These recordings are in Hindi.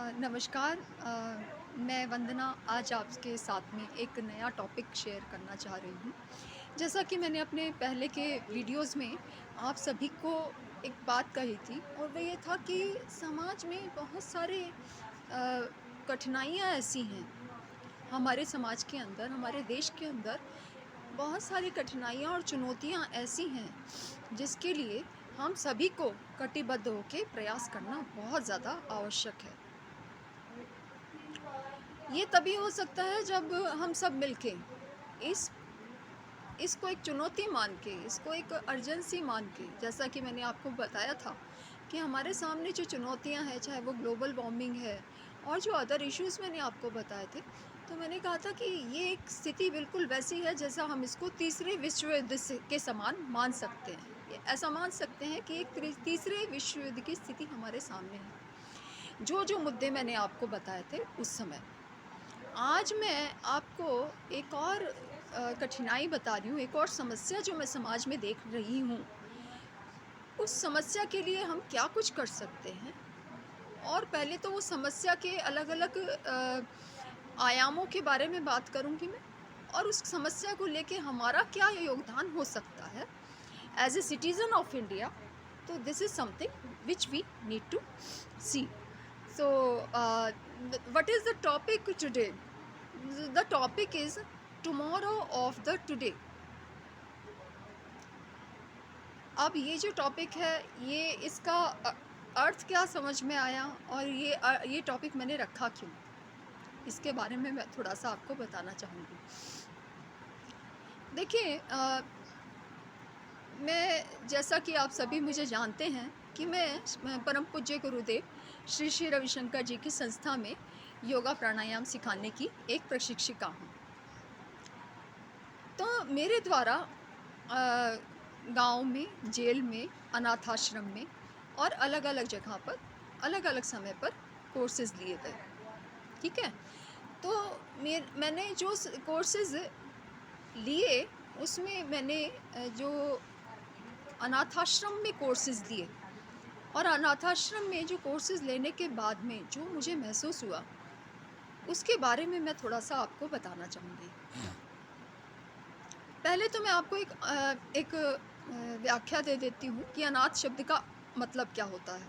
नमस्कार। मैं वंदना आज आपके साथ में एक नया टॉपिक शेयर करना चाह रही हूँ। जैसा कि मैंने अपने पहले के वीडियोज़ में आप सभी को एक बात कही थी और वो ये था कि समाज में बहुत सारे कठिनाइयाँ ऐसी हैं, हमारे समाज के अंदर, हमारे देश के अंदर बहुत सारी कठिनाइयाँ और चुनौतियाँ ऐसी हैं, जिसके लिए हम सभी को कटिबद्ध होके प्रयास करना बहुत ज़्यादा आवश्यक है। ये तभी हो सकता है जब हम सब मिलके इस इसको एक चुनौती मान के, इसको एक अर्जेंसी मान के, जैसा कि मैंने आपको बताया था कि हमारे सामने जो चुनौतियां हैं, चाहे वो ग्लोबल वार्मिंग है और जो अदर इश्यूज़ मैंने आपको बताए थे, तो मैंने कहा था कि ये एक स्थिति बिल्कुल वैसी है जैसा हम इसको तीसरे विश्व युद्ध के समान मान सकते हैं। ऐसा मान सकते हैं कि एक तीसरे विश्व युद्ध की स्थिति हमारे सामने है। जो जो मुद्दे मैंने आपको बताए थे उस समय, आज मैं आपको एक और कठिनाई बता रही हूँ, एक और समस्या जो मैं समाज में देख रही हूँ। उस समस्या के लिए हम क्या कुछ कर सकते हैं? और पहले तो वो समस्या के अलग-अलग आयामों के बारे में बात करूँगी मैं और उस समस्या को लेके हमारा क्या योगदान हो सकता है as a citizen of India. तो this is something which we need to see. So, what is the topic today? The topic is tomorrow of the today. अब ये जो टॉपिक है, ये इसका अर्थ क्या समझ में आया और ये टॉपिक मैंने रखा क्यों? इसके बारे में मैं थोड़ा-सा आपको बताना चाहूँगी। देखिए, मैं जैसा कि आप सभी मुझे जानते हैं कि मैं परम पूज्य गुरुदेव श्री श्री रविशंकर जी की संस्था में योगा प्राणायाम सिखाने की एक प्रशिक्षिका हूँ। तो मेरे द्वारा गांव में, जेल में, अनाथ आश्रम में और अलग-अलग जगह पर, अलग-अलग समय पर कोर्सेज़ लिए गए, ठीक है? तो मैंने जो कोर्सेज़ लिए, उसमें मैंने जो अनाथ आश्रम में कोर्सेज़ लिए और अनाथ आश्रम में जो कोर्सेज़ लेने के बाद में जो मुझे महसूस हुआ, उसके बारे में मैं थोड़ा-सा आपको बताना चाहूँगी। पहले तो मैं आपको व्याख्या दे देती हूँ कि अनाथ शब्द का मतलब क्या होता है।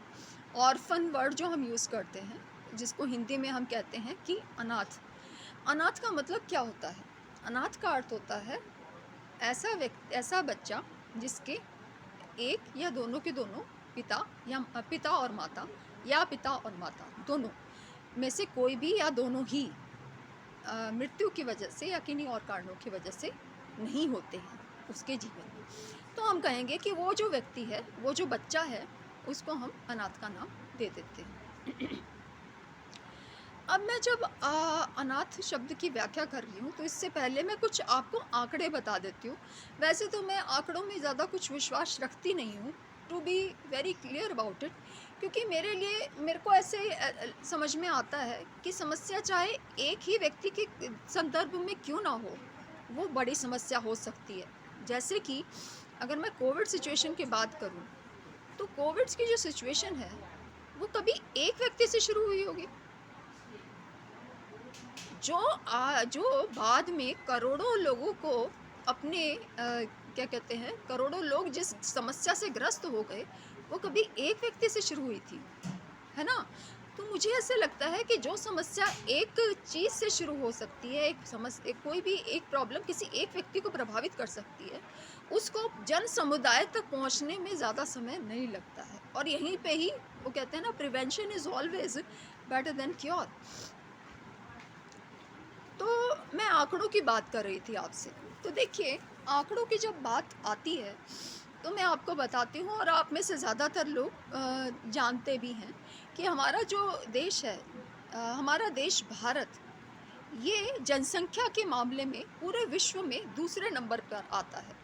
ऑर्फन वर्ड जो हम यूज़ करते हैं, जिसको हिंदी में हम कहते हैं कि अनाथ। अनाथ का मतलब क्या होता है? अनाथ का अर्थ होता है ऐसा बच्चा जिसके एक या दोनों के दोनों पिता या पिता और माता या पिता और माता दोनों में से कोई भी या दोनों ही मृत्यु की वजह से या किन्हीं और कारणों की वजह से नहीं होते हैं उसके जीवन में। तो हम कहेंगे कि वो जो व्यक्ति है, वो जो बच्चा है, उसको हम अनाथ का नाम दे देते हैं। अब मैं जब अनाथ शब्द की व्याख्या कर रही हूँ, तो इससे पहले मैं कुछ आपको आंकड़े बता देती हूँ। वैसे तो मैं आंकड़ों में ज़्यादा कुछ विश्वास रखती नहीं हूँ, to be very clear about it, क्योंकि मेरे को ऐसे समझ में आता है कि समस्या चाहे एक ही व्यक्ति के संदर्भ में क्यों ना हो, वो बड़ी समस्या हो सकती है। जैसे कि अगर मैं कोविड सिचुएशन की बात करूँ, तो कोविड की जो सिचुएशन है, वो कभी एक व्यक्ति से शुरू हुई होगी, जो बाद में करोड़ों लोगों को अपने क्या कहते हैं, करोड़ों लोग जिस समस्या से ग्रस्त हो गए, वो कभी एक व्यक्ति से शुरू हुई थी, है ना? तो मुझे ऐसे लगता है कि जो समस्या एक चीज़ से शुरू हो सकती है, कोई भी एक प्रॉब्लम किसी एक व्यक्ति को प्रभावित कर सकती है, उसको जन समुदाय तक पहुँचने में ज़्यादा समय नहीं लगता है और यहीं पे ही वो कहते हैं ना, prevention is always better than cure. तो मैं आंकड़ों की बात कर रही थी आपसे। तो देखिए, आंकड़ों की जब बात आती है, तो मैं आपको बताती हूँ और आप में से ज़्यादातर लोग जानते भी हैं कि हमारा जो देश है, हमारा देश भारत, ये जनसंख्या के मामले में पूरे विश्व में दूसरे नंबर पर आता है।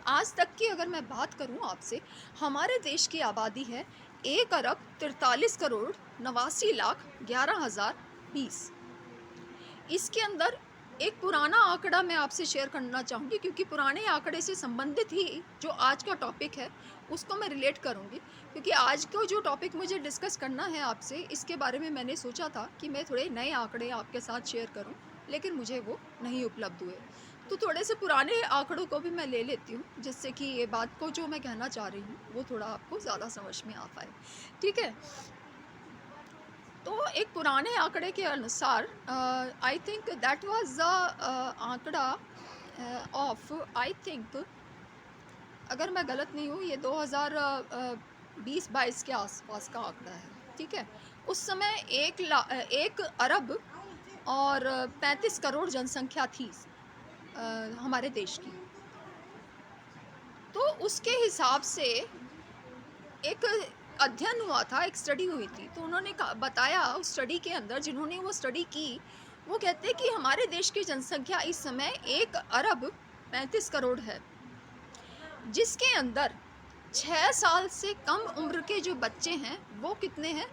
आज तक की अगर मैं बात करूँ आपसे, हमारे देश की आबादी है 1 अरब 43 करोड़ 89 लाख 11,020। इसके अंदर एक पुराना आंकड़ा मैं आपसे शेयर करना चाहूँगी, क्योंकि पुराने आंकड़े से संबंधित ही जो आज का टॉपिक है उसको मैं रिलेट करूँगी। क्योंकि आज का जो टॉपिक मुझे डिस्कस करना है आपसे, इसके बारे में मैंने सोचा था कि मैं थोड़े नए आंकड़े आपके साथ शेयर करूँ, लेकिन मुझे वो नहीं उपलब्ध हुए। तो थोड़े से पुराने आंकड़ों को भी मैं ले लेती हूँ, जिससे कि ये बात को जो मैं कहना चाह रही हूँ वो थोड़ा आपको ज़्यादा समझ में आ पाए। ठीक है? तो एक पुराने आंकड़े के अनुसार I think that was the आंकड़ा ऑफ, आई थिंक अगर मैं गलत नहीं हूँ, ये 2020-22 के आसपास का आंकड़ा है। ठीक है? उस समय 1 अरब और 35 करोड़ जनसंख्या थी हमारे देश की। तो उसके हिसाब से एक अध्ययन हुआ था, एक स्टडी हुई थी, तो उन्होंने बताया उस स्टडी के अंदर, जिन्होंने वो स्टडी की, वो कहते हैं कि हमारे देश की जनसंख्या इस समय 1 अरब 35 करोड़ है, जिसके अंदर 6 साल से कम उम्र के जो बच्चे हैं वो कितने हैं,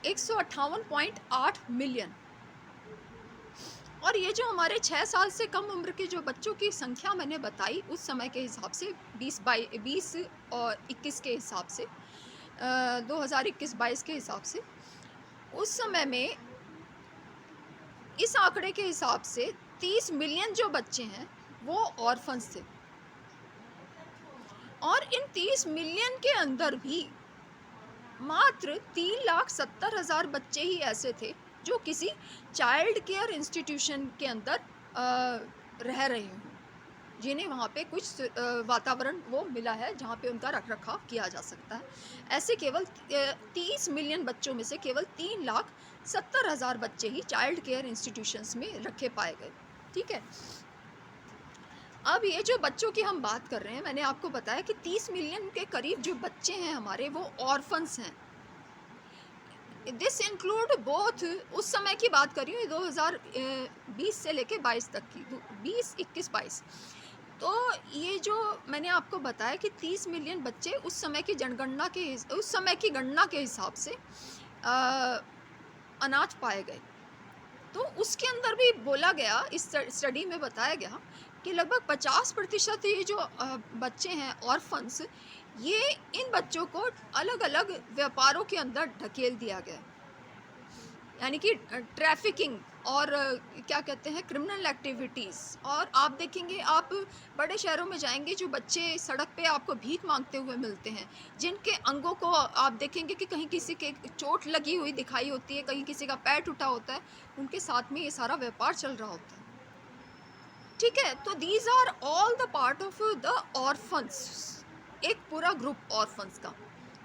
158.8 मिलियन। और ये जो हमारे 6 साल से कम उम्र के जो बच्चों की संख्या मैंने बताई उस समय के हिसाब से, 20 और 21 के हिसाब से, 2021-22 के हिसाब से, उस समय में इस आंकड़े के हिसाब से 30 मिलियन जो बच्चे हैं वो ऑर्फन्स थे। और इन 30 मिलियन के अंदर भी मात्र 3,70,000 बच्चे ही ऐसे थे जो किसी चाइल्ड केयर इंस्टीट्यूशन के अंदर रह रहे हों, जिन्हें वहाँ पे कुछ वातावरण वो मिला है जहाँ पे उनका रख रखाव किया जा सकता है। ऐसे केवल 30 मिलियन बच्चों में से केवल 3,70,000 बच्चे ही चाइल्ड केयर इंस्टीट्यूशंस में रखे पाए गए। ठीक है? अब ये जो बच्चों की हम बात कर रहे हैं, मैंने आपको बताया कि 30 मिलियन के करीब जो बच्चे हैं हमारे, वो ऑर्फन्स हैं। दिस इंक्लूड बोथ, उस समय की बात कर रही हूँ 2020 से लेके 22 तक की, 20, 21, 22। तो ये जो मैंने आपको बताया कि 30 मिलियन बच्चे उस समय की गणना के हिसाब से अनाथ पाए गए। तो उसके अंदर भी बोला गया, इस स्टडी में बताया गया कि लगभग 50% ये जो बच्चे हैं ऑर्फन्स, ये इन बच्चों को अलग अलग व्यापारों के अंदर ढकेल दिया गया, यानी कि ट्रैफिकिंग और क्या कहते हैं, क्रिमिनल एक्टिविटीज़। और आप देखेंगे, आप बड़े शहरों में जाएंगे, जो बच्चे सड़क पे आपको भीख मांगते हुए मिलते हैं, जिनके अंगों को आप देखेंगे कि कहीं किसी के चोट लगी हुई दिखाई होती है, कहीं किसी का पैर टूटा होता है, उनके साथ में ये सारा व्यापार चल रहा होता है। ठीक है? तो these are all the part of the orphans, एक पूरा ग्रुप ऑर्फन्स का।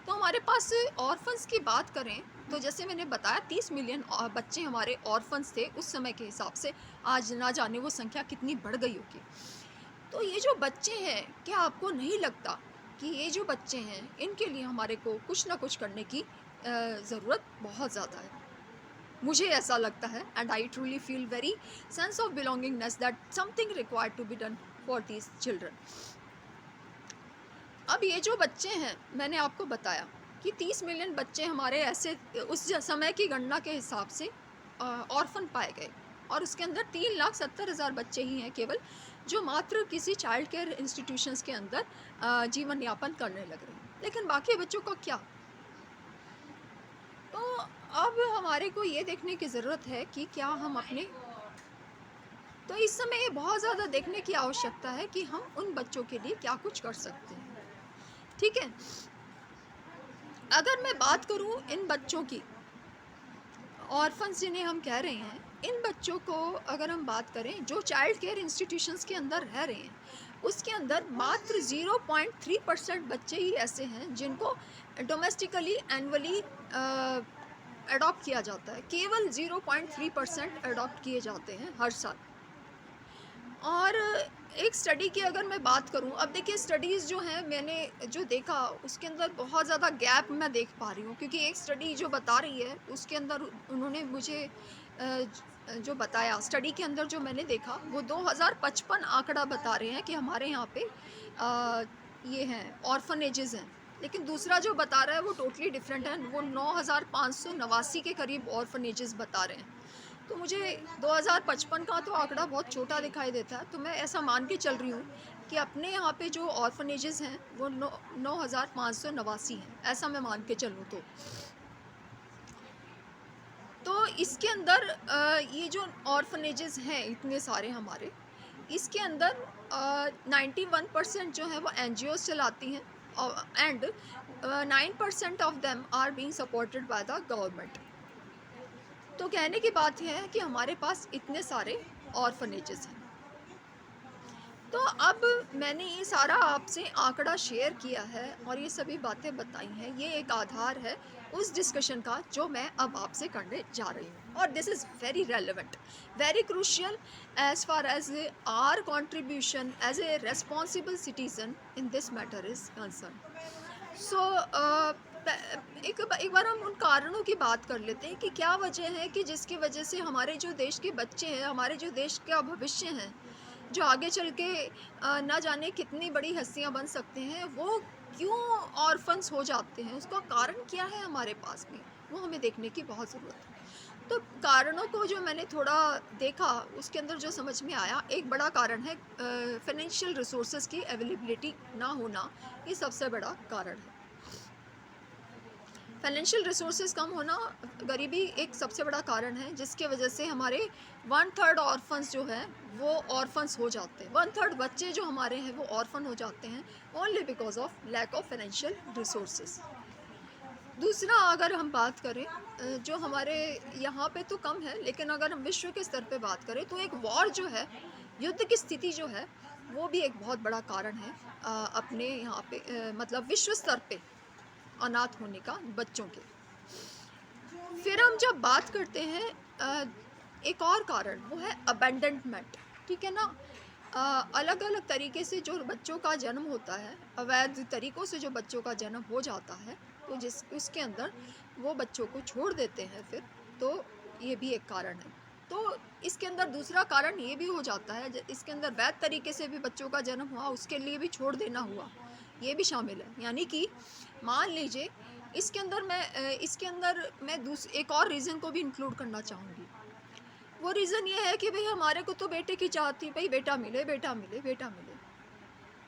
तो हमारे पास ऑर्फन्स की बात करें तो जैसे मैंने बताया 30 मिलियन बच्चे हमारे ऑर्फन्स थे उस समय के हिसाब से। आज ना जाने वो संख्या कितनी बढ़ गई होगी। तो ये जो बच्चे हैं, क्या आपको नहीं लगता कि ये जो बच्चे हैं, इनके लिए हमारे को कुछ ना कुछ करने की ज़रूरत बहुत ज़्यादा है? मुझे ऐसा लगता है, and I truly feel very sense of belongingness that something required to be done for these children. अब ये जो बच्चे हैं, मैंने आपको बताया कि 30 मिलियन बच्चे हमारे ऐसे उस समय की गणना के हिसाब से ऑर्फन पाए गए, और उसके अंदर 3,70,000 बच्चे ही हैं केवल, जो मात्र किसी चाइल्ड केयर इंस्टीट्यूशंस के अंदर जीवन यापन करने लग रहे हैं। लेकिन बाकी बच्चों का क्या? तो अब हमारे को ये देखने की ज़रूरत है कि क्या हम अपने, तो इस समय ये बहुत ज़्यादा देखने की आवश्यकता है कि हम उन बच्चों के लिए क्या कुछ कर सकते हैं। ठीक है? अगर मैं बात करूं इन बच्चों की, ऑर्फन्स जिन्हें हम कह रहे हैं, इन बच्चों को अगर हम बात करें जो चाइल्ड केयर इंस्टीट्यूशंस के अंदर रह रहे हैं, उसके अंदर मात्र 0.3% बच्चे ही ऐसे हैं जिनको डोमेस्टिकली एनुअली अडॉप्ट किया जाता है। केवल 0.3% अडॉप्ट किए जाते हैं हर साल। और एक स्टडी की अगर मैं बात करूं, अब देखिए स्टडीज़ जो हैं, मैंने जो देखा उसके अंदर बहुत ज़्यादा गैप मैं देख पा रही हूं, क्योंकि एक स्टडी जो बता रही है उसके अंदर उन्होंने मुझे जो बताया, स्टडी के अंदर जो मैंने देखा वो 2055 आंकड़ा बता रहे हैं कि हमारे यहाँ पे ये हैं ऑर्फनेजेस हैं। लेकिन दूसरा जो बता रहा है वो टोटली डिफरेंट है, वो 9,589 के करीब ऑर्फनेजेस बता रहे हैं। तो मुझे 2055 का तो आंकड़ा बहुत छोटा दिखाई देता है, तो मैं ऐसा मान के चल रही हूँ कि अपने यहाँ पे जो ऑर्फनेजेस हैं वो 9,589 हैं, ऐसा मैं मान के चलूँ तो इसके अंदर ये जो ऑर्फनेजेस हैं इतने सारे हमारे, इसके अंदर 91% जो है वो एनजीओ चलाती हैं and 9% of them are being supported by the government. तो कहने की बात यह है कि हमारे पास इतने सारे ऑर्फनेजेस हैं। तो अब मैंने ये सारा आपसे आंकड़ा शेयर किया है और ये सभी बातें बताई हैं, ये एक आधार है उस डिस्कशन का जो मैं अब आपसे करने जा रही हूँ। और this is very relevant, very crucial as far as our contribution as a responsible citizen in this matter is concern. So एक बार हम उन कारणों की बात कर लेते हैं कि क्या वजह है कि जिसकी वजह से हमारे जो देश के बच्चे हैं, हमारे जो देश का भविष्य हैं, जो आगे चल के ना जाने कितनी बड़ी हस्तियां बन सकते हैं, वो क्यों ऑर्फन्स हो जाते हैं, उसका कारण क्या है हमारे पास में, वो हमें देखने की बहुत ज़रूरत है। तो कारणों को जो मैंने थोड़ा देखा उसके अंदर जो समझ में आया, एक बड़ा कारण है फाइनेंशियल रिसोर्सेज की अवेलेबिलिटी ना होना, ये सबसे बड़ा कारण है। फाइनेंशियल रिसोर्सेज कम होना, गरीबी एक सबसे बड़ा कारण है जिसके वजह से हमारे 1/3 ऑर्फन्स जो है वो ऑर्फन्स हो जाते हैं। 1/3 बच्चे जो हमारे हैं वो ऑर्फन हो जाते हैं only because of lack of financial resources. दूसरा, अगर हम बात करें जो हमारे यहाँ पे तो कम है, लेकिन अगर हम विश्व के स्तर पे बात करें तो एक वॉर जो है, युद्ध की स्थिति जो है, वो भी एक बहुत बड़ा कारण है अपने यहाँ पे मतलब विश्व स्तर पे अनाथ होने का बच्चों के। फिर हम जब बात करते हैं एक और कारण, वो है अबेंडनमेंट। ठीक है ना, अलग अलग तरीके से जो बच्चों का जन्म होता है, अवैध तरीक़ों से जो बच्चों का जन्म हो जाता है, तो जिस उसके अंदर वो बच्चों को छोड़ देते हैं फिर, तो ये भी एक कारण है। तो इसके अंदर दूसरा कारण ये भी हो जाता है, इसके अंदर वैध तरीके से भी बच्चों का जन्म हुआ, उसके लिए भी छोड़ देना हुआ, ये भी शामिल है। यानी कि मान लीजिए इसके अंदर मैं एक और रीज़न को भी इंक्लूड करना चाहूँगी। वो रीज़न ये है कि भाई हमारे को तो बेटे की चाह थी, भाई बेटा मिले, बेटा मिले, बेटा मिले।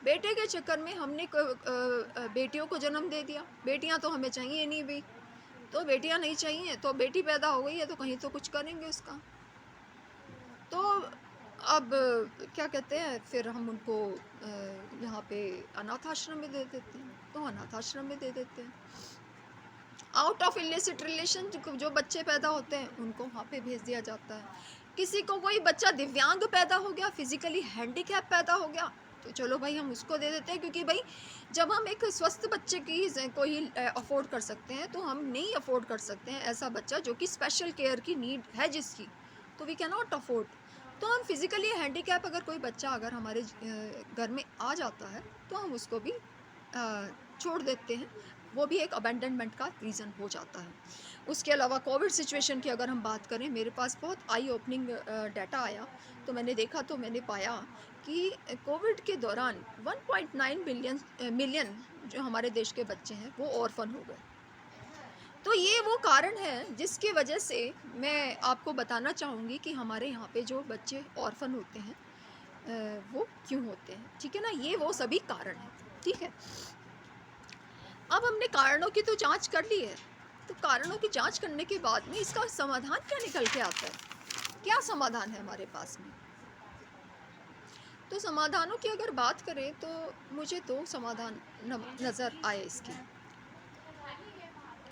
बेटे के चक्कर में हमने बेटियों को जन्म दे दिया। बेटियां तो हमें चाहिए नहीं भाई, तो बेटियां नहीं चाहिए, तो बेटी पैदा हो गई है तो कहीं तो कुछ करेंगे उसका। तो अब क्या कहते हैं, फिर हम उनको यहाँ पे अनाथ आश्रम में दे देते हैं, तो अनाथ आश्रम में दे देते हैं। आउट ऑफ इलिसिट रिलेशन जो बच्चे पैदा होते हैं उनको वहाँ पे भेज दिया जाता है। किसी को कोई बच्चा दिव्यांग पैदा हो गया, फिजिकली हैंडीकैप पैदा हो गया, तो चलो भाई हम उसको दे देते हैं, क्योंकि भाई जब हम एक स्वस्थ बच्चे को ही अफोर्ड कर सकते हैं, तो हम नहीं अफोर्ड कर सकते हैं ऐसा बच्चा जो कि स्पेशल केयर की नीड है जिसकी, तो वी कैन नॉट अफोर्ड। तो हम फिजिकली हैंडीकैप अगर कोई बच्चा अगर हमारे घर में आ जाता है तो हम उसको भी छोड़ देते हैं, वो भी एक अबेंडनमेंट का रीज़न हो जाता है। उसके अलावा कोविड सिचुएशन की अगर हम बात करें, मेरे पास बहुत आई ओपनिंग डाटा आया, तो मैंने देखा तो मैंने पाया कि कोविड के दौरान 1.9 मिलियन जो हमारे देश के बच्चे हैं वो ऑर्फन हो गए। तो ये वो कारण है जिसकी वजह से मैं आपको बताना चाहूँगी कि हमारे यहाँ पे जो बच्चे ऑर्फन होते हैं वो क्यों होते हैं। ठीक है ना, ये वो सभी कारण हैं। ठीक है, अब हमने कारणों की तो जांच कर ली है, तो कारणों की जांच करने के बाद में इसका समाधान क्या निकल के आता है, क्या समाधान है हमारे पास में। तो समाधानों की अगर बात करें तो मुझे दो समाधान नज़र आए इसकी।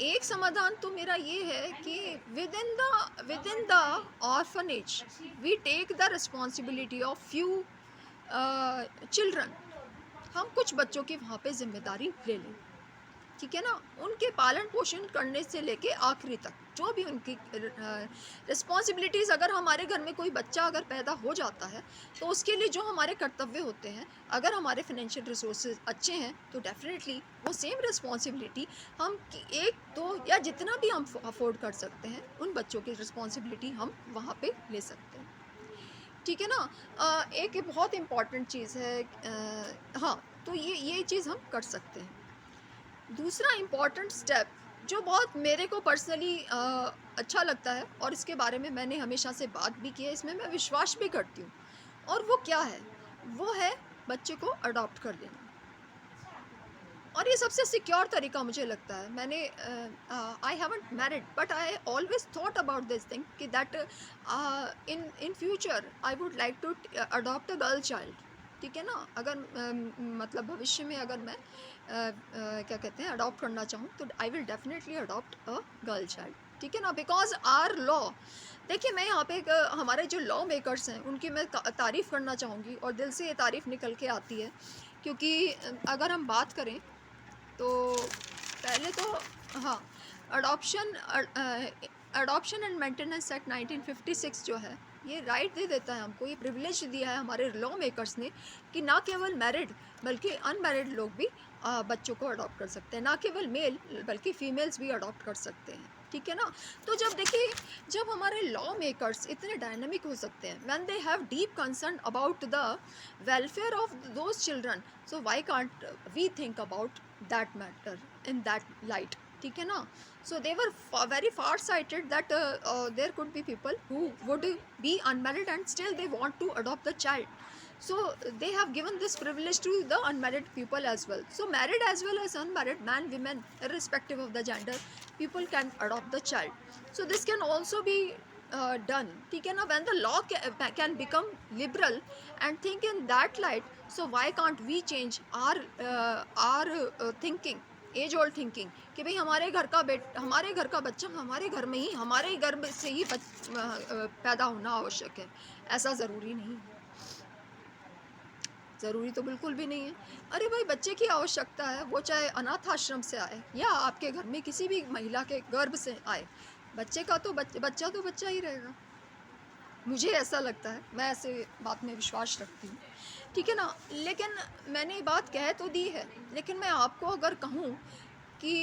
एक समाधान तो मेरा ये है कि within the orphanage we take the responsibility of few children. हम कुछ बच्चों की वहाँ पे जिम्मेदारी ले लें। ठीक है ना, उनके पालन पोषण करने से लेके आखिरी तक जो भी उनकी रिस्पॉन्सिबिलिटीज़, अगर हमारे घर में कोई बच्चा अगर पैदा हो जाता है तो उसके लिए जो हमारे कर्तव्य होते हैं, अगर हमारे फाइनेंशियल रिसोर्सेज अच्छे हैं तो डेफिनेटली वो सेम रिस्पॉन्सिबिलिटी हम एक दो या जितना भी हम अफोर्ड कर सकते हैं, उन बच्चों की रिस्पॉन्सिबिलिटी हम वहाँ पे ले सकते हैं। ठीक है ना, एक बहुत इम्पॉर्टेंट चीज़ है, हाँ, तो ये चीज़ हम कर सकते हैं। दूसरा इम्पॉर्टेंट स्टेप जो बहुत मेरे को पर्सनली अच्छा लगता है और इसके बारे में मैंने हमेशा से बात भी की है, इसमें मैं विश्वास भी करती हूँ। और वो क्या है? वो है बच्चे को अडॉप्ट कर लेना। और ये सबसे सिक्योर तरीका मुझे लगता है। मैंने I haven't married but I always thought about this thing कि that in in future I would like to adopt a girl child. ठीक है ना? अगर मतलब भविष्य में अगर मैं क्या कहते हैं अडॉप्ट करना चाहूँ तो I will definitely adopt a girl child. ठीक है ना? बिकॉज आर लॉ, देखिए मैं यहाँ पे एक हमारे जो लॉ मेकर्स हैं उनकी मैं तारीफ़ करना चाहूँगी और दिल से ये तारीफ़ निकल के आती है। क्योंकि अगर हम बात करें तो पहले तो हाँ, adoption adoption and maintenance act 1956 जो है ये राइट दे देता है हमको, ये प्रिविलेज दिया है हमारे लॉ मेकर्स ने कि ना केवल मैरिड बल्कि अनमैरिड लोग भी बच्चों को अडॉप्ट कर सकते हैं, ना केवल मेल बल्कि फीमेल्स भी अडॉप्ट कर सकते हैं। ठीक है ना? तो जब देखिए, जब हमारे लॉ मेकर्स इतने डायनामिक हो सकते हैं, when they have deep concern about the welfare of those children, so why can't we think about that matter in that light? ठीक है ना? So they were very far sighted that there could be people who would be unmarried and still they want to adopt the child. So they have given this privilege to the unmarried people as well. So married as well as unmarried, man, women, irrespective of the gender, people can adopt the child. So this can also be done. ठीक है ना? When the law can become liberal and think in that light, so why can't we change our thinking, as old thinking, कि भाई हमारे घर का बच्चा हमारे घर में ही, हमारे गर्भ से ही पैदा होना आवश्यक है। ऐसा ज़रूरी नहीं है, ज़रूरी तो बिल्कुल भी नहीं है। अरे भाई, बच्चे की आवश्यकता है, वो चाहे अनाथ आश्रम से आए या आपके घर में किसी भी महिला के गर्भ से आए, बच्चे का तो बच्चा तो बच्चा ही रहेगा। मुझे ऐसा लगता है, मैं ऐसे बात में विश्वास रखती हूँ। ठीक है ना? लेकिन मैंने बात कह तो दी है, लेकिन मैं आपको अगर कहूँ कि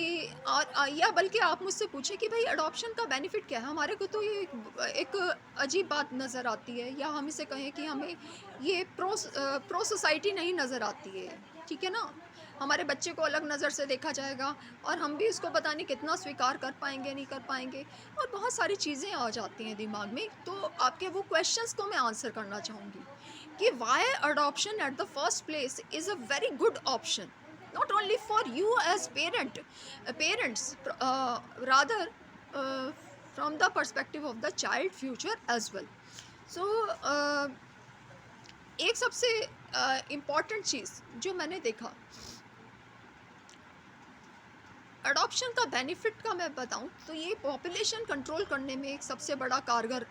या बल्कि आप मुझसे पूछें कि भाई अडॉप्शन का बेनिफिट क्या है, हमारे को तो ये एक अजीब बात नज़र आती है, या हम इसे कहें कि हमें ये प्रो सोसाइटी नहीं नज़र आती है। ठीक है ना? हमारे बच्चे को अलग नज़र से देखा जाएगा और हम भी उसको पता नहीं कितना स्वीकार कर पाएंगे, नहीं कर पाएंगे, और बहुत सारी चीज़ें आ जाती हैं दिमाग में। तो आपके वो क्वेश्चंस को मैं आंसर करना चाहूँगी कि why adoption at the first place is a very good option, not only for you as parents, rather uh, from the perspective of the child future as well. So एक सबसे इम्पॉर्टेंट चीज़ जो मैंने देखा अडॉप्शन का बेनिफिट का मैं बताऊं तो ये पॉपुलेशन कंट्रोल करने में एक सबसे बड़ा कारगर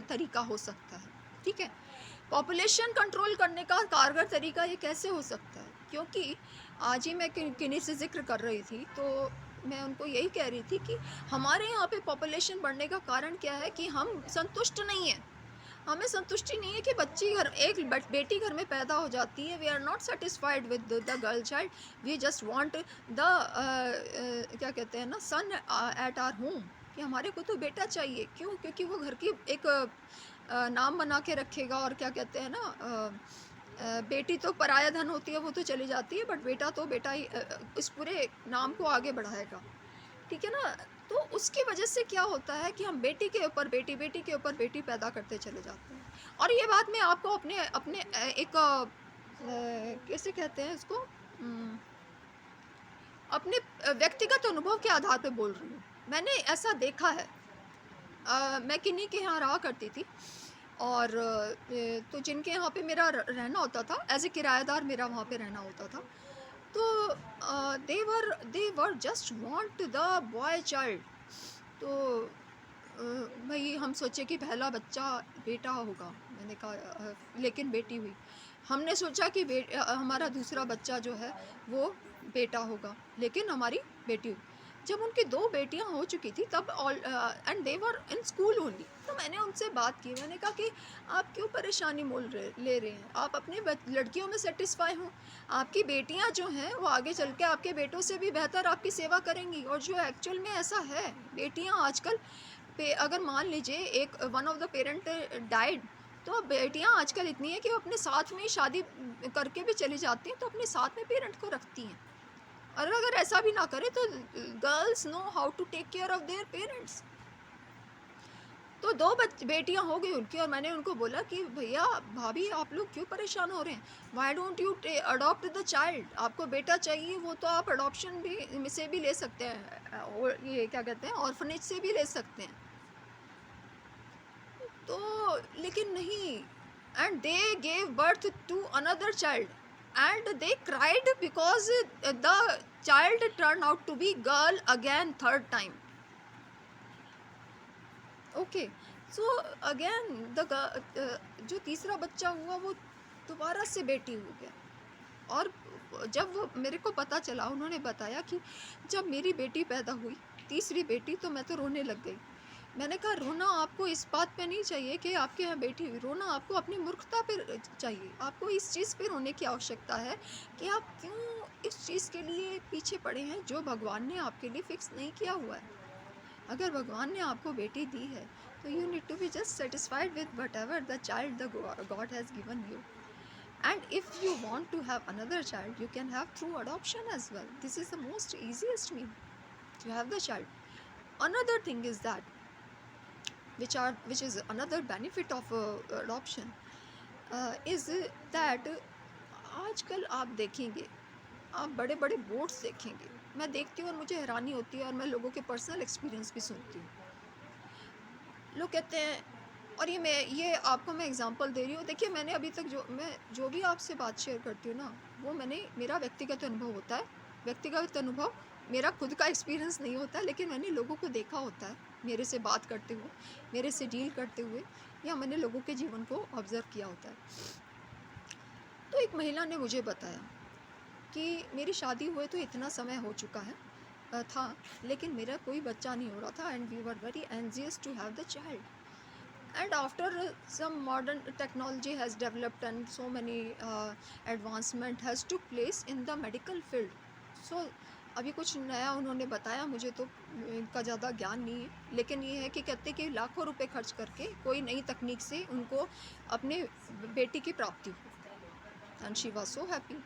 तरीका हो सकता है। ठीक है? पॉपुलेशन कंट्रोल करने का कारगर तरीका ये कैसे हो सकता है? क्योंकि आज ही मैं किन्हीं से जिक्र कर रही थी, तो मैं उनको यही कह रही थी कि हमारे यहाँ पे पॉपुलेशन बढ़ने का कारण क्या है कि हम संतुष्ट नहीं हैं। हमें संतुष्टि नहीं है कि एक बेटी घर में पैदा हो जाती है, we are not satisfied with the girl child, we just want the क्या कहते हैं ना, सन एट आवर होम, कि हमारे को तो बेटा चाहिए। क्यों? क्योंकि वो घर की एक नाम बना के रखेगा, और क्या कहते हैं ना, बेटी तो पराया धन होती है, वो तो चली जाती है, बट बेटा तो बेटा ही इस पूरे नाम को आगे बढ़ाएगा। ठीक है ना? तो उसकी वजह से क्या होता है कि हम बेटी के ऊपर बेटी, बेटी के ऊपर बेटी पैदा करते चले जाते हैं। और ये बात मैं आपको अपने अपने एक कैसे कहते हैं इसको, अपने व्यक्तिगत अनुभव के आधार पे बोल रही हूँ। मैंने ऐसा देखा है। मैं किन्हीं के यहाँ रहा करती थी, और तो जिनके यहाँ पे मेरा रहना होता था, एज ए किराएदार मेरा वहाँ पे रहना होता था, तो they were just want the boy child. तो भाई हम सोचे कि पहला बच्चा बेटा होगा, मैंने कहा लेकिन बेटी हुई। हमने सोचा कि हमारा दूसरा बच्चा जो है वो बेटा होगा, लेकिन हमारी बेटी हुई। जब उनकी 2 बेटियां हो चुकी थी तब and they were in school only, तो मैंने उनसे बात की। मैंने कहा कि आप क्यों परेशानी ले रहे हैं, आप अपने लड़कियों में सेटिस्फाई हो, आपकी बेटियां जो हैं वो आगे चल के आपके बेटों से भी बेहतर आपकी सेवा करेंगी। और जो एक्चुअल में ऐसा है, बेटियां आजकल अगर मान लीजिए एक one of the parent died, तो बेटियां आजकल इतनी है कि वो अपने साथ में ही शादी करके भी चली जाती हैं, तो अपने साथ में पेरेंट को रखती हैं। और अगर ऐसा भी ना करें तो girls know how to take care of their parents. तो 2 बेटियाँ हो गई उनकी, और मैंने उनको बोला कि भैया भाभी आप लोग क्यों परेशान हो रहे हैं? Why don't you adopt the child? आपको बेटा चाहिए वो तो आप अडॉप्शन भी में से भी ले सकते हैं, और ये क्या कहते हैं, ऑर्फनेज से भी ले सकते हैं। तो लेकिन नहीं, and they gave birth to another child and they cried because the child turn out to be girl again third time. Okay, so again जो तीसरा बच्चा हुआ वो दोबारा से बेटी हो गया। और जब वो मेरे को पता चला, उन्होंने बताया कि जब मेरी बेटी पैदा हुई, तीसरी बेटी, तो मैं तो रोने लग गई। मैंने कहा रोना आपको इस बात पे नहीं चाहिए कि आपके यहाँ बेटी हुई, रोना आपको अपनी मूर्खता पे चाहिए। आपको इस चीज़ पे रोने की आवश्यकता है कि आप क्यों इस चीज़ के लिए पीछे पड़े हैं जो भगवान ने आपके लिए फिक्स नहीं किया हुआ है। अगर भगवान ने आपको बेटी दी है तो you need to be just satisfied with whatever the child the God has given you. And if you want to have another child, you can have through adoption as well. This is the most easiest mean to have the child. Another thing is that, which is another benefit of adoption, is that आजकल आप देखेंगे, आप बड़े बड़े बोर्ड्स देखेंगे, मैं देखती हूँ और मुझे हैरानी होती है, और मैं लोगों के पर्सनल एक्सपीरियंस भी सुनती हूँ। लोग कहते हैं, और ये आपको मैं एग्जांपल दे रही हूँ। देखिए, मैंने अभी तक जो भी आपसे बात शेयर करती हूँ ना, वो मेरा व्यक्तिगत अनुभव होता है। व्यक्तिगत अनुभव मेरा खुद का एक्सपीरियंस नहीं होता है, लेकिन मैंने लोगों को देखा होता है, मेरे से बात करते हुए, मेरे से डील करते हुए, या मैंने लोगों के जीवन को ऑब्जर्व किया होता है। तो एक महिला ने मुझे बताया कि मेरी शादी हुए तो इतना समय हो चुका है था, लेकिन मेरा कोई बच्चा नहीं हो रहा था, and we were very anxious to have the child. And after some modern technology has developed and so many advancement has took place in the medical field, so अभी कुछ नया उन्होंने बताया, मुझे तो इनका ज़्यादा ज्ञान नहीं है, लेकिन ये है कि कहते कि लाखों रुपए खर्च करके कोई नई तकनीक से उनको अपने बेटी की प्राप्ति हुई, and she was so happy.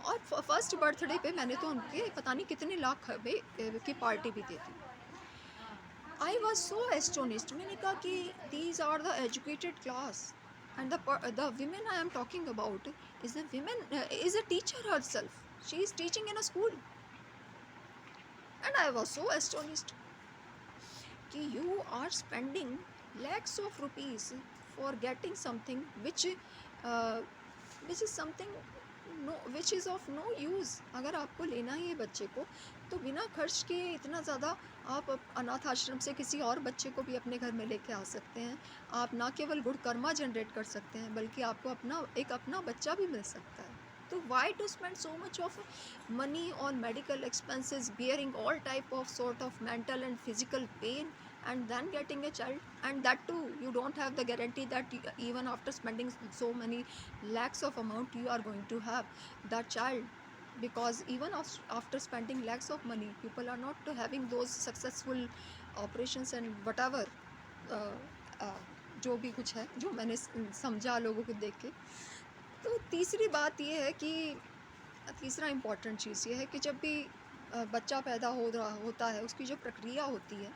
और फर्स्ट बर्थडे पे मैंने तो उनके पता नहीं कितने लाख की पार्टी भी दी थी। I was so astonished. मैंने कहा कि these are the educated class, and the women I am talking about is a teacher herself. She is teaching in a school, and I was so astonished कि you are spending lakhs of rupees for getting something which is something which is of no use. अगर आपको लेना ही है बच्चे को, तो बिना खर्च के इतना ज़्यादा आप अनाथ आश्रम से किसी और बच्चे को भी अपने घर में लेके आ सकते हैं। आप ना केवल गुड़ कर्मा जनरेट कर सकते हैं, बल्कि आपको अपना बच्चा भी मिल सकता है। तो why to spend so much of money on medical expenses, bearing all type of sort of mental and physical pain, and then getting a child, and that too you don't have the guarantee that even after spending so many lakhs of amount you are going to have that child, because even after spending lakhs of money, people are not having those successful operations and whatever जो भी कुछ है, जो मैंने समझा लोगों को देख के। तो तीसरी बात ये है कि तीसरा इम्पॉर्टेंट चीज़ ये है कि जब भी बच्चा पैदा होता है, उसकी जो प्रक्रिया होती है,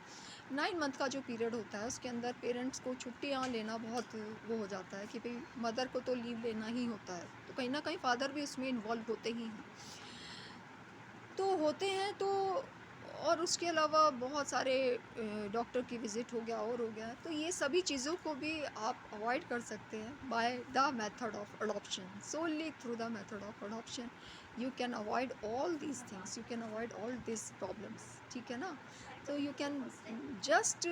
9 मंथ का जो पीरियड होता है, उसके अंदर पेरेंट्स को छुट्टियाँ लेना बहुत वो हो जाता है कि भाई मदर को तो लीव लेना ही होता है, तो कहीं ना कहीं फादर भी उसमें इन्वॉल्व होते ही हैं, तो होते हैं। तो और उसके अलावा बहुत सारे डॉक्टर की विज़िट हो गया और हो गया, तो ये सभी चीज़ों को भी आप अवॉइड कर सकते हैं by the method of adoption. So only through the method of adoption you can avoid all these things, you can avoid all this problems, ठीक है ना। तो you can just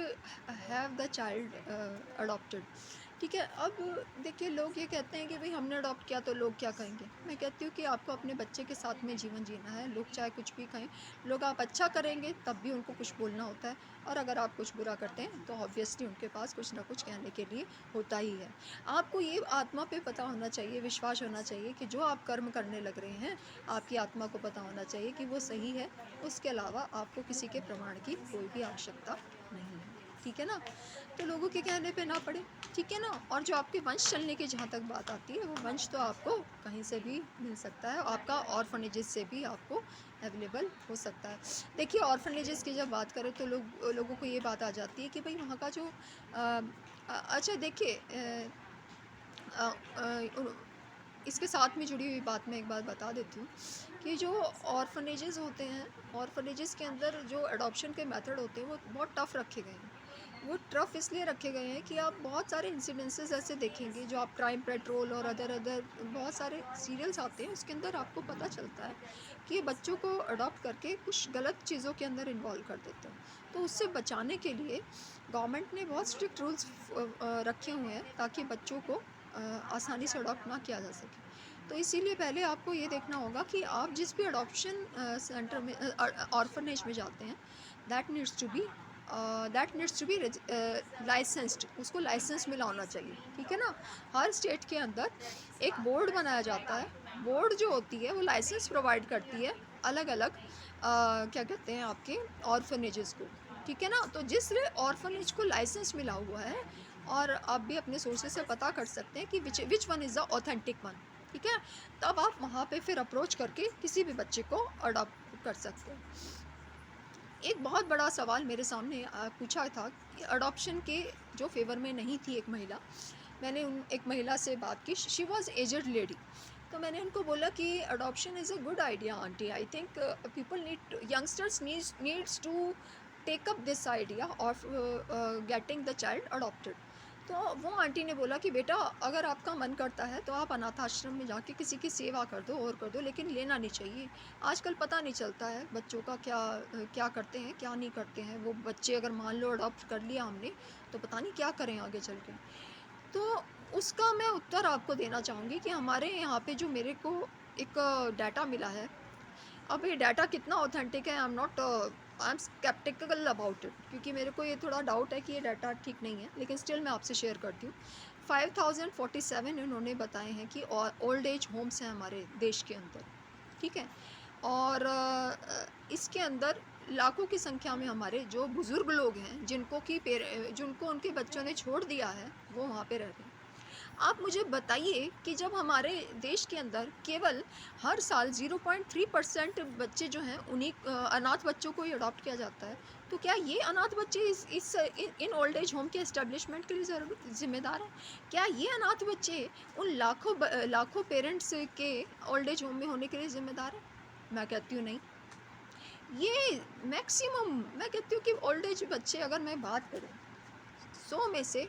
have the child adopted, ठीक है। अब देखिए, लोग ये कहते हैं कि भाई हमने अडॉप्ट किया तो लोग क्या कहेंगे। मैं कहती हूँ कि आपको अपने बच्चे के साथ में जीवन जीना है, लोग चाहे कुछ भी कहें, लोग आप अच्छा करेंगे तब भी उनको कुछ बोलना होता है, और अगर आप कुछ बुरा करते हैं तो ऑब्वियसली उनके पास कुछ ना कुछ कहने के लिए होता ही है। आपको ये आत्मा पे पता होना चाहिए, विश्वास होना चाहिए कि जो आप कर्म करने लग रहे हैं, आपकी आत्मा को पता होना चाहिए कि वो सही है। उसके अलावा आपको किसी के प्रमाण की कोई भी आवश्यकता नहीं है। ठीक है ना, तो लोगों के कहने पे ना पड़े, ठीक है ना। और जो आपके वंश चलने की जहाँ तक बात आती है, वो वंश तो आपको कहीं से भी मिल सकता है, आपका ऑर्फनेजेस से भी आपको अवेलेबल हो सकता है। देखिए ऑर्फनेजेस की जब बात करें तो लोगों को ये बात आ जाती है कि भाई वहाँ का जो अच्छा देखिए अ, अ, इसके साथ में जुड़ी हुई बात मैं एक बात बता देती हूँ कि जो ऑर्फनेजेस होते हैं, ऑर्फनेजेस के अंदर जो अडॉप्शन के मेथड होते हैं वो बहुत टफ़ रखे गए हैं। वो टफ़ इसलिए रखे गए हैं कि आप बहुत सारे इंसिडेंसेस ऐसे देखेंगे, जो आप क्राइम पेट्रोल और अदर अदर बहुत सारे सीरियल्स आते हैं, उसके अंदर आपको पता चलता है कि ये बच्चों को अडॉप्ट करके कुछ गलत चीज़ों के अंदर इन्वॉल्व कर देते हैं। तो उससे बचाने के लिए गवर्नमेंट ने बहुत स्ट्रिक्ट रूल्स रखे हुए हैं ताकि बच्चों को आसानी से अडॉप्ट ना किया जा सके। तो इसीलिए पहले आपको ये देखना होगा कि आप जिस भी अडॉप्शन सेंटर में ऑर्फनेज में जाते हैं, that needs to be licensed, उसको लाइसेंस मिला होना चाहिए, ठीक है ना। हर स्टेट के अंदर एक बोर्ड बनाया जाता है, बोर्ड जो होती है वो लाइसेंस प्रोवाइड करती है अलग अलग क्या कहते हैं आपके ऑर्फनेजेस को, ठीक है ना। तो जिस ऑर्फनेज को लाइसेंस मिला हुआ है, और आप भी अपने सोर्सेज से पता कर सकते हैं कि which one is the authentic one, ठीक है। तब आप वहाँ पे फिर अप्रोच करके किसी भी बच्चे को अडॉप्ट कर सकते हैं। एक बहुत बड़ा सवाल मेरे सामने पूछा था कि अडॉप्शन के जो फेवर में नहीं थी एक महिला, मैंने उन एक महिला से बात की, शी वॉज एजड लेडी। तो मैंने उनको बोला कि adoption is a good idea aunty, I think people need, youngsters needs to take up this idea of getting the child adopted. तो वो आंटी ने बोला कि बेटा अगर आपका मन करता है तो आप अनाथ आश्रम में जाके किसी की सेवा कर दो और कर दो, लेकिन लेना नहीं चाहिए। आजकल पता नहीं चलता है बच्चों का क्या करते हैं क्या नहीं करते हैं वो बच्चे। अगर मान लो अडॉप्ट कर लिया हमने, तो पता नहीं क्या करें आगे चल के। तो उसका मैं उत्तर आपको देना चाहूँगी कि हमारे यहाँ पे जो मेरे को एक डाटा मिला है, अब ये डाटा कितना ऑथेंटिक है, I am sceptical about it, क्योंकि मेरे को ये थोड़ा डाउट है कि ये डाटा ठीक नहीं है, लेकिन स्टिल मैं आपसे शेयर करती हूँ। 5047 इन्होंने बताए हैं कि ओल्ड एज होम्स हैं हमारे देश के अंदर, ठीक है। और इसके अंदर लाखों की संख्या में हमारे जो बुज़ुर्ग लोग हैं, जिनको उनके बच्चों ने छोड़ दिया है, वो वहाँ पे रह रहे हैं। आप मुझे बताइए कि जब हमारे देश के अंदर केवल हर साल 0.3% बच्चे जो हैं उन्हीं अनाथ बच्चों को ही अडॉप्ट किया जाता है, तो क्या ये अनाथ बच्चे इन ओल्ड एज होम के इस्टेब्लिशमेंट के लिए ज़िम्मेदार हैं? क्या ये अनाथ बच्चे उन लाखों पेरेंट्स के ओल्ड एज होम में होने के लिए ज़िम्मेदार हैं? मैं कहती हूँ नहीं। ये मैक्सिमम, मैं कहती हूँ कि ओल्ड एज बच्चे, अगर मैं बात करूँ 100 में से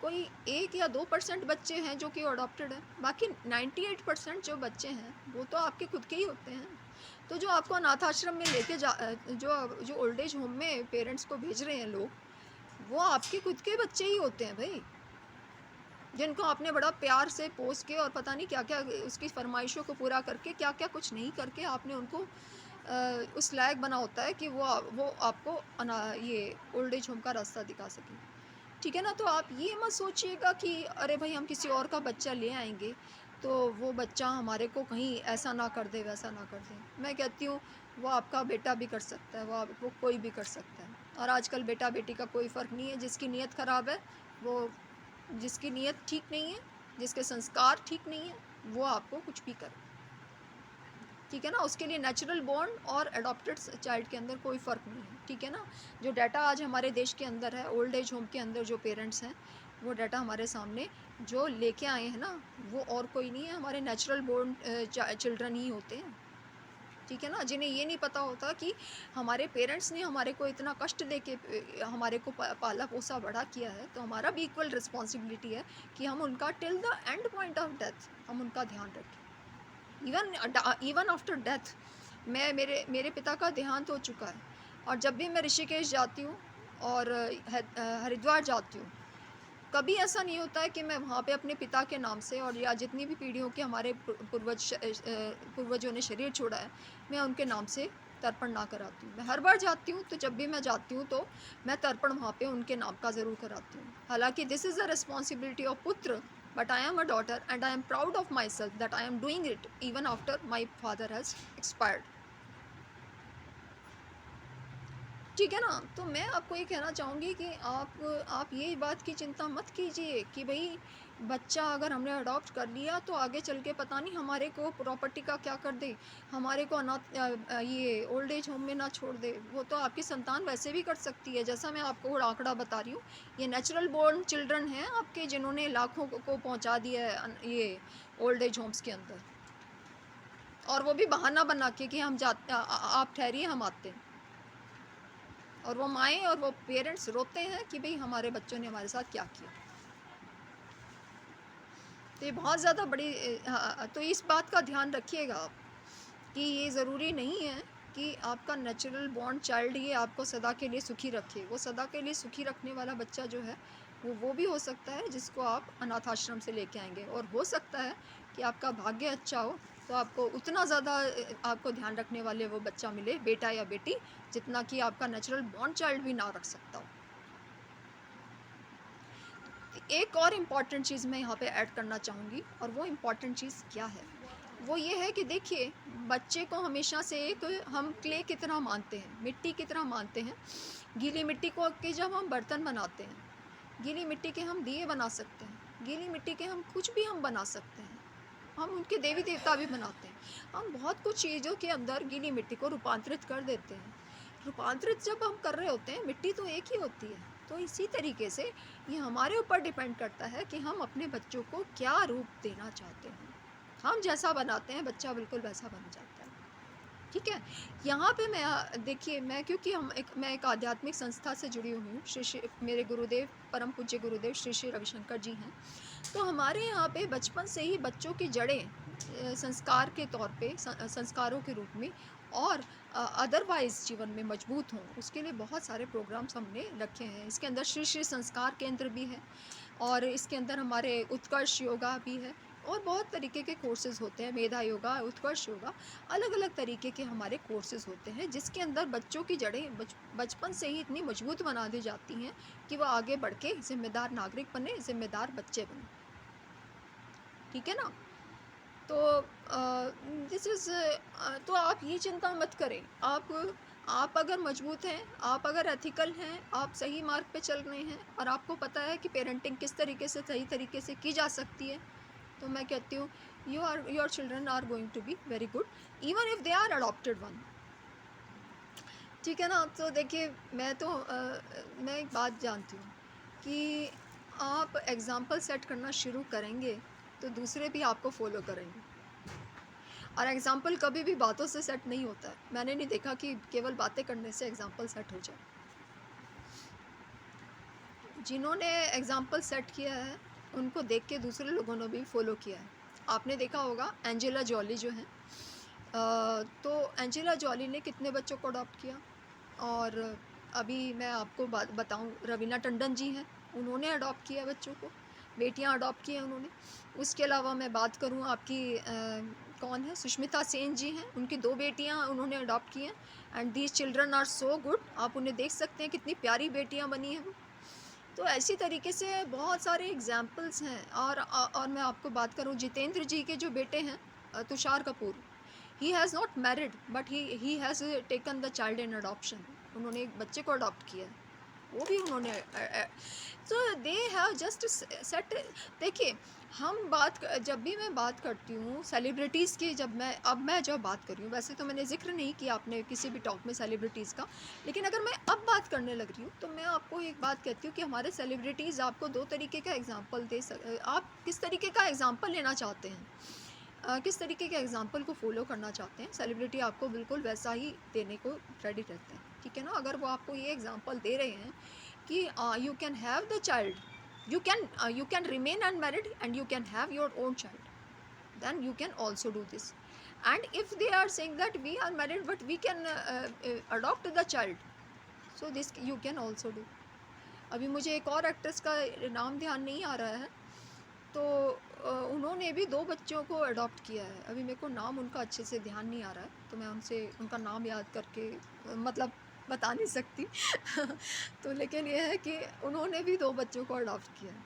कोई 1 या 2% बच्चे हैं जो कि अडॉप्टेड हैं, बाकी 98% जो बच्चे हैं वो तो आपके खुद के ही होते हैं। तो जो आपको अनाथ आश्रम में लेके जो ओल्ड एज होम में पेरेंट्स को भेज रहे हैं लोग, वो आपके खुद के बच्चे ही होते हैं भाई, जिनको आपने बड़ा प्यार से पोस के और पता नहीं क्या क्या उसकी फरमाइशों को पूरा करके, क्या क्या कुछ नहीं करके आपने उनको उस लायक बना होता है कि वो आपको ये ओल्ड एज होम का रास्ता दिखा सकें, ठीक है ना। तो आप ये मत सोचिएगा कि अरे भाई हम किसी और का बच्चा ले आएंगे तो वो बच्चा हमारे को कहीं ऐसा ना कर दे वैसा ना कर दे। मैं कहती हूँ वो आपका बेटा भी कर सकता है, वो कोई भी कर सकता है। और आजकल बेटा बेटी का कोई फ़र्क नहीं है, जिसकी नीयत ख़राब है, वो जिसकी नीयत ठीक नहीं है, जिसके संस्कार ठीक नहीं है, वो आपको कुछ भी करे, ठीक है ना। उसके लिए नेचुरल बॉर्न और अडॉप्टेड चाइल्ड के अंदर कोई फ़र्क नहीं है, ठीक है ना। जो डाटा आज हमारे देश के अंदर है, ओल्ड एज होम के अंदर जो पेरेंट्स हैं, वो डाटा हमारे सामने जो लेके आए हैं ना, वो और कोई नहीं है, हमारे नेचुरल बॉर्न चिल्ड्रन ही होते हैं, ठीक है ना। जिन्हें ये नहीं पता होता कि हमारे पेरेंट्स ने हमारे को इतना कष्ट दे के हमारे को पाला पोसा बड़ा किया है, तो हमारा भी इक्वल रिस्पॉन्सिबिलिटी है कि हम उनका till the end point of death हम उनका ध्यान रखें। इवन आफ्टर डेथ, मेरे पिता का देहांत हो चुका है, और जब भी मैं ऋषिकेश जाती हूँ और हरिद्वार जाती हूँ, कभी ऐसा नहीं होता है कि मैं वहाँ पे अपने पिता के नाम से, और या जितनी भी पीढ़ियों के हमारे पूर्वजों ने शरीर छोड़ा है, मैं उनके नाम से तर्पण ना कराती हूँ। मैं हर बार जाती हूँ, तो जब भी मैं जाती हूँ तो मैं तर्पण वहाँ पे उनके नाम का ज़रूर कराती हूँ। हालांकि this is the responsibility of पुत्र, but I am a daughter and I am proud of myself that I am doing it even after my father has expired. ठीक है ना? तो मैं आपको ये कहना चाहूँगी कि आप ये बात की चिंता मत कीजिए कि भई बच्चा अगर हमने अडॉप्ट कर लिया तो आगे चल के पता नहीं हमारे को प्रॉपर्टी का क्या कर दे, हमारे को ये ओल्ड एज होम में ना छोड़ दे। वो तो आपकी संतान वैसे भी कर सकती है, जैसा मैं आपको आँकड़ा बता रही हूँ। ये नेचुरल बोर्न चिल्ड्रन हैं आपके, जिन्होंने लाखों को पहुँचा दिया है ये ओल्ड एज होम्स के अंदर। और वो भी बहाना बना के कि हम आप ठहरिए, हम आते हैं। और वो माएँ और वो पेरेंट्स रोते हैं कि भई हमारे बच्चों ने हमारे साथ क्या किया। तो ये बहुत ज़्यादा बड़ी तो इस बात का ध्यान रखिएगा आप कि ये ज़रूरी नहीं है कि आपका नेचुरल बॉर्न चाइल्ड ये आपको सदा के लिए सुखी रखे। वो सदा के लिए सुखी रखने वाला बच्चा जो है वो भी हो सकता है जिसको आप अनाथ आश्रम से लेके आएँगे, और हो सकता है कि आपका भाग्य अच्छा हो तो आपको उतना ज़्यादा आपको ध्यान रखने वाले वो बच्चा मिले, बेटा या बेटी, जितना कि आपका नेचुरल बॉर्न चाइल्ड भी ना रख सकता हो। एक और इम्पॉर्टेंट चीज़ मैं यहाँ पे ऐड करना चाहूँगी, और वो इम्पॉर्टेंट चीज़ क्या है? वो ये है कि देखिए, बच्चे को हमेशा से एक हम क्ले की तरह मानते हैं, मिट्टी की तरह मानते हैं। गीली मिट्टी को के जब हम बर्तन बनाते हैं, गीली मिट्टी के हम दिए बना सकते हैं, गीली मिट्टी के हम कुछ भी हम बना सकते हैं। हम उनके देवी देवता भी बनाते हैं। हम बहुत कुछ चीज़ों के अंदर गीली मिट्टी को रूपांतरित कर देते हैं। रूपांतरित जब हम कर रहे होते हैं, मिट्टी तो एक ही होती है। तो इसी तरीके से ये हमारे ऊपर डिपेंड करता है कि हम अपने बच्चों को क्या रूप देना चाहते हैं। हम जैसा बनाते हैं, बच्चा बिल्कुल वैसा बन जाता है। ठीक है? यहाँ पे देखिए, मैं एक आध्यात्मिक संस्था से जुड़ी हुई हूँ। श्री मेरे गुरुदेव, परम पूज्य गुरुदेव श्री श्री रविशंकर जी हैं। तो हमारे यहाँ पे बचपन से ही बच्चों की जड़ें संस्कार के तौर पे, संस्कारों के रूप में और अदरवाइज़ जीवन में मजबूत हों, उसके लिए बहुत सारे प्रोग्राम्स हमने रखे हैं। इसके अंदर श्री श्री संस्कार केंद्र भी है, और इसके अंदर हमारे उत्कर्ष योगा भी है, और बहुत तरीके के कोर्सेज़ होते हैं, मेधा योगा, उत्कर्ष योगा, अलग-अलग तरीके के हमारे कोर्सेज़ होते हैं, जिसके अंदर बच्चों की जड़ें बचपन से ही इतनी मजबूत बना दी जाती हैं कि वो आगे बढ़ के ज़िम्मेदार नागरिक बने, ज़िम्मेदार बच्चे बने। ठीक है ना? तो तो आप ये चिंता मत करें। आप अगर मजबूत हैं, आप अगर एथिकल हैं, आप सही मार्ग पे चल रहे हैं, और आपको पता है कि पेरेंटिंग किस तरीके से, सही तरीके से की जा सकती है, तो मैं कहती हूँ your children are going to be very good, even if they are adopted one. ठीक है ना? तो देखिए, मैं एक बात जानती हूँ कि आप एग्ज़ाम्पल सेट करना शुरू करेंगे तो दूसरे भी आपको फ़ॉलो करेंगे। और एग्ज़ाम्पल कभी भी बातों से सेट नहीं होता है। मैंने नहीं देखा कि केवल बातें करने से एग्ज़ाम्पल सेट हो जाए। जिन्होंने एग्ज़ाम्पल सेट किया है, उनको देख के दूसरे लोगों ने भी फ़ॉलो किया है। आपने देखा होगा एंजेला जॉली जो हैं, तो एंजेला जॉली ने कितने बच्चों को अडॉप्ट किया, और अभी मैं आपको बात बताऊँ, रवीना टंडन जी हैं, उन्होंने अडॉप्ट किया बच्चों को, बेटियां अडॉप्ट की हैं उन्होंने। उसके अलावा मैं बात करूँ आपकी कौन है, सुष्मिता सेन जी हैं, उनकी 2 बेटियां उन्होंने अडॉप्ट की हैं, and these children are so good. आप उन्हें देख सकते हैं, कितनी प्यारी बेटियां बनी हैं वो। तो ऐसी तरीके से बहुत सारे एग्जाम्पल्स हैं। और मैं आपको बात करूँ जितेंद्र जी के जो बेटे हैं, Tushar Kapoor, he has not married but he has taken the child in adoption. उन्होंने एक बच्चे को अडॉप्ट किया है, वो भी उन्होंने सो दे हैव जस्ट सेट। देखिए, जब भी मैं बात करती हूँ सेलिब्रिटीज़ की, अब मैं जब बात कर रही हूँ, वैसे तो मैंने जिक्र नहीं किया आपने किसी भी टॉक में सेलिब्रिटीज़ का, लेकिन अगर मैं अब बात करने लग रही हूँ तो मैं आपको एक बात कहती हूँ कि हमारे सेलिब्रिटीज़ आपको 2 तरीके का एग्जाम्पल आप किस तरीके का एग्जाम्पल लेना चाहते हैं, किस तरीके के एग्जाम्पल को फॉलो करना चाहते हैं, सेलिब्रिटी आपको बिल्कुल वैसा ही देने को रेडी रहते हैं। ठीक है ना? अगर वो आपको ये एग्जाम्पल दे रहे हैं कि you can have the child, you can remain unmarried and you can have your own child, then you can also do this. And if they are saying that we are married but we can adopt the child, so this you can also do. अभी मुझे एक और एक्ट्रेस का नाम ध्यान नहीं आ रहा है, तो उन्होंने भी 2 बच्चों को अडॉप्ट किया है। अभी मेरे को नाम उनका अच्छे से ध्यान नहीं आ रहा है, तो मैं उनसे उनका नाम याद करके मतलब बता नहीं सकती तो लेकिन ये है कि उन्होंने भी 2 बच्चों को अडॉप्ट किया है।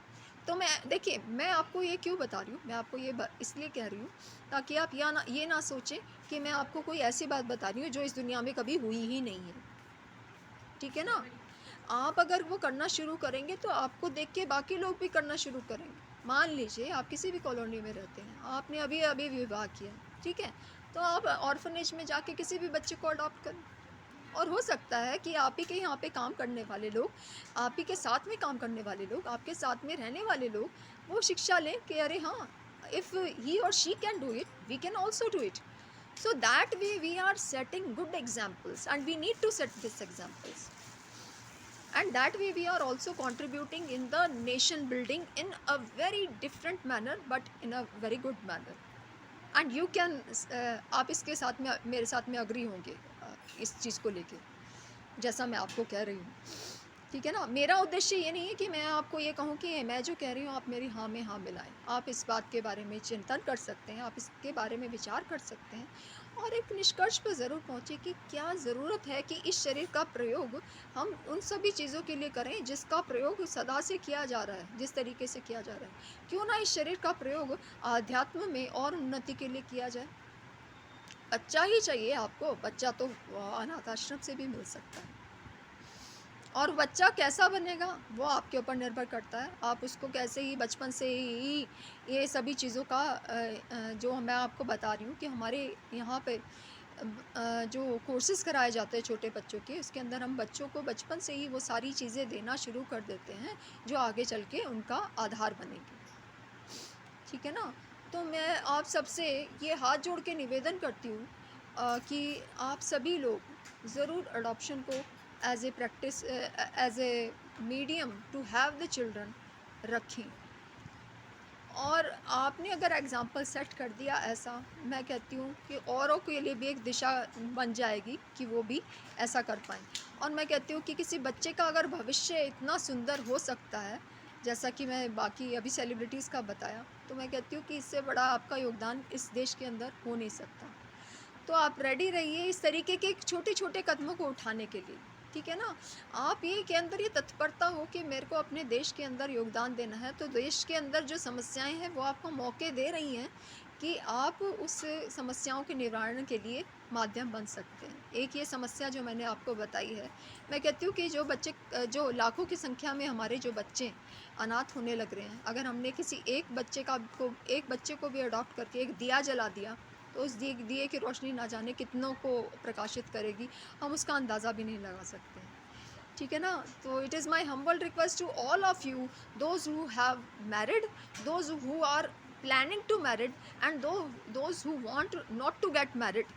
तो देखिए, मैं आपको ये क्यों बता रही हूँ, मैं आपको ये इसलिए कह रही हूँ ताकि आप ये ना सोचें कि मैं आपको कोई ऐसी बात बता रही हूँ जो इस दुनिया में कभी हुई ही नहीं है। ठीक है ना। आप अगर वो करना शुरू करेंगे तो आपको देख के बाकी लोग भी करना शुरू करेंगे। मान लीजिए आप किसी भी कॉलोनी में रहते हैं, आपने अभी अभी विवाह किया, ठीक है, तो आप ऑर्फनेज में जाके किसी भी बच्चे को अडॉप्ट करें। और हो सकता है कि आप ही के यहाँ पे काम करने वाले लोग, आप ही के साथ में काम करने वाले लोग, आपके साथ में रहने वाले लोग वो शिक्षा लें कि अरे हाँ, इफ़ ही और she can do it, we can also do it. So that way we are setting good examples, and we need to set these examples, and that way we are also contributing in the nation building in a very different manner, but in a very good manner. And you can आप इसके साथ में मेरे साथ में अग्री होंगे इस चीज़ को लेके, जैसा मैं आपको कह रही हूँ, ठीक है ना। मेरा उद्देश्य ये नहीं है कि मैं आपको ये कहूँ कि मैं जो कह रही हूँ आप मेरी हाँ में हाँ मिलाएं। आप इस बात के बारे में चिंतन कर सकते हैं, आप इसके बारे में विचार कर सकते हैं, और एक निष्कर्ष पर ज़रूर पहुँचे कि क्या ज़रूरत है कि इस शरीर का प्रयोग हम उन सभी चीज़ों के लिए करें जिसका प्रयोग सदा से किया जा रहा है, जिस तरीके से किया जा रहा है। क्यों ना इस शरीर का प्रयोग आध्यात्म में और उन्नति के लिए किया जाए। बच्चा ही चाहिए आपको, बच्चा तो अनाथ आश्रम से भी मिल सकता है। और बच्चा कैसा बनेगा वो आपके ऊपर निर्भर करता है। आप उसको कैसे ही बचपन से ही ये सभी चीज़ों का जो मैं आपको बता रही हूँ कि हमारे यहाँ पे जो कोर्सेज़ कराए जाते हैं छोटे बच्चों के, उसके अंदर हम बच्चों को बचपन से ही वो सारी चीज़ें देना शुरू कर देते हैं जो आगे चल के उनका आधार बनेगी, ठीक है ना। तो मैं आप सबसे ये हाथ जोड़ के निवेदन करती हूँ कि आप सभी लोग ज़रूर अडॉप्शन को as a practice, as a medium to have the children रखें। और आपने अगर एग्ज़ाम्पल सेट कर दिया ऐसा, मैं कहती हूँ कि औरों के लिए भी एक दिशा बन जाएगी कि वो भी ऐसा कर पाएँ। और मैं कहती हूँ कि किसी बच्चे का अगर भविष्य इतना सुंदर हो सकता है, जैसा कि मैं बाकी अभी सेलिब्रिटीज़ का बताया, तो मैं कहती हूँ कि इससे बड़ा आपका योगदान इस देश के अंदर हो नहीं सकता। तो आप रेडी रहिए इस तरीके के छोटे-छोटे कदमों को उठाने के लिए, ठीक है ना। आप ये के अंदर ये तत्परता हो कि मेरे को अपने देश के अंदर योगदान देना है, तो देश के अंदर जो समस्याएं हैं वो आपको मौके दे रही हैं कि आप उस समस्याओं के निवारण के लिए माध्यम बन सकते हैं। एक ये समस्या जो मैंने आपको बताई है, मैं कहती हूँ कि जो बच्चे, जो लाखों की संख्या में हमारे जो बच्चे अनाथ होने लग रहे हैं, अगर हमने किसी एक बच्चे को भी अडॉप्ट करके एक दिया जला दिया, तो उस दिए की रोशनी ना जाने कितनों को प्रकाशित करेगी, हम उसका अंदाज़ा भी नहीं लगा सकते हैं, ठीक है ना। तो it is my humble request to all of you, those who have married, those who are planning to married, and those who want not to get married,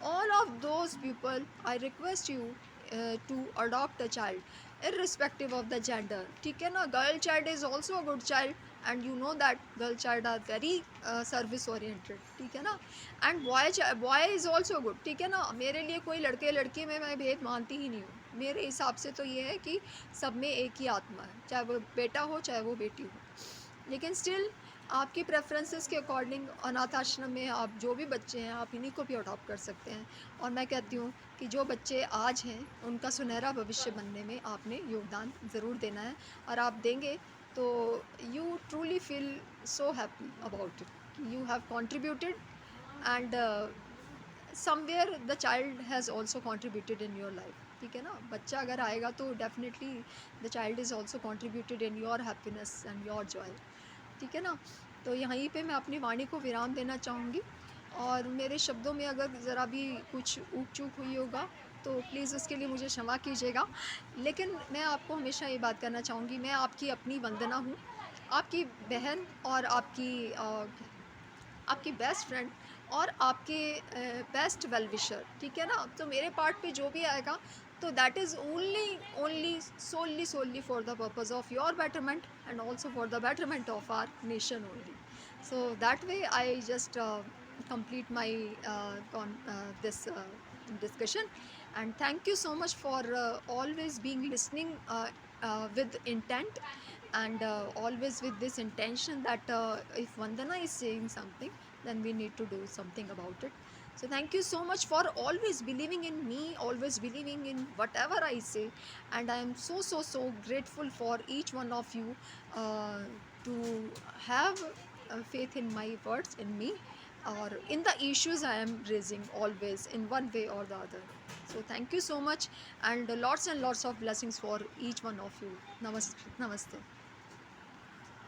all of those people, I request you to adopt a child irrespective of the gender, ठीक है ना। Girl child is also a good child, and you know that girl child are very service oriented, ठीक है ना। And boy is also good, ठीक है ना। मेरे लिए कोई लड़के लड़की में मैं भेद मानती ही नहीं हूँ। मेरे हिसाब से तो ये है कि सब में एक ही आत्मा है, चाहे वो बेटा हो चाहे वो बेटी हो। लेकिन स्टिल आपकी प्रेफरेंसेस के अकॉर्डिंग अनाथ आश्रम में आप जो भी बच्चे हैं आप इन्हीं को भी अडॉप्ट कर सकते हैं। और मैं कहती हूँ कि जो बच्चे आज हैं उनका सुनहरा भविष्य बनने में आपने योगदान ज़रूर देना है, और आप देंगे तो you truly feel so happy about it, you have contributed, and somewhere the child has also contributed in your life, ठीक है ना। बच्चा अगर आएगा तो definitely the child is also contributed in your happiness and your Joy, ठीक है ना। तो यहीं पे मैं अपनी वाणी को विराम देना चाहूँगी, और मेरे शब्दों में अगर ज़रा भी कुछ ऊक चूक हुई होगा तो प्लीज़ उसके लिए मुझे क्षमा कीजिएगा। लेकिन मैं आपको हमेशा ये बात करना चाहूँगी, मैं आपकी अपनी वंदना हूँ, आपकी बहन, और आपकी बेस्ट फ्रेंड, और आपके बेस्ट वेल विशर, ठीक है ना। तो मेरे पार्ट पे जो भी आएगा तो that is only solely for the purpose of your betterment, and also for the betterment of our nation only. So that way I just complete my this discussion, and thank you so much for always being listening with intent, and always with this intention that if Vandana is saying something, then we need to do something about it. So thank you so much for always believing in me, always believing in whatever I say, and I am so grateful for each one of you to have faith in my words, in me, or in the issues I am raising always in one way or the other. So thank you so much, and lots of blessings for each one of you. Namaste. Namaste.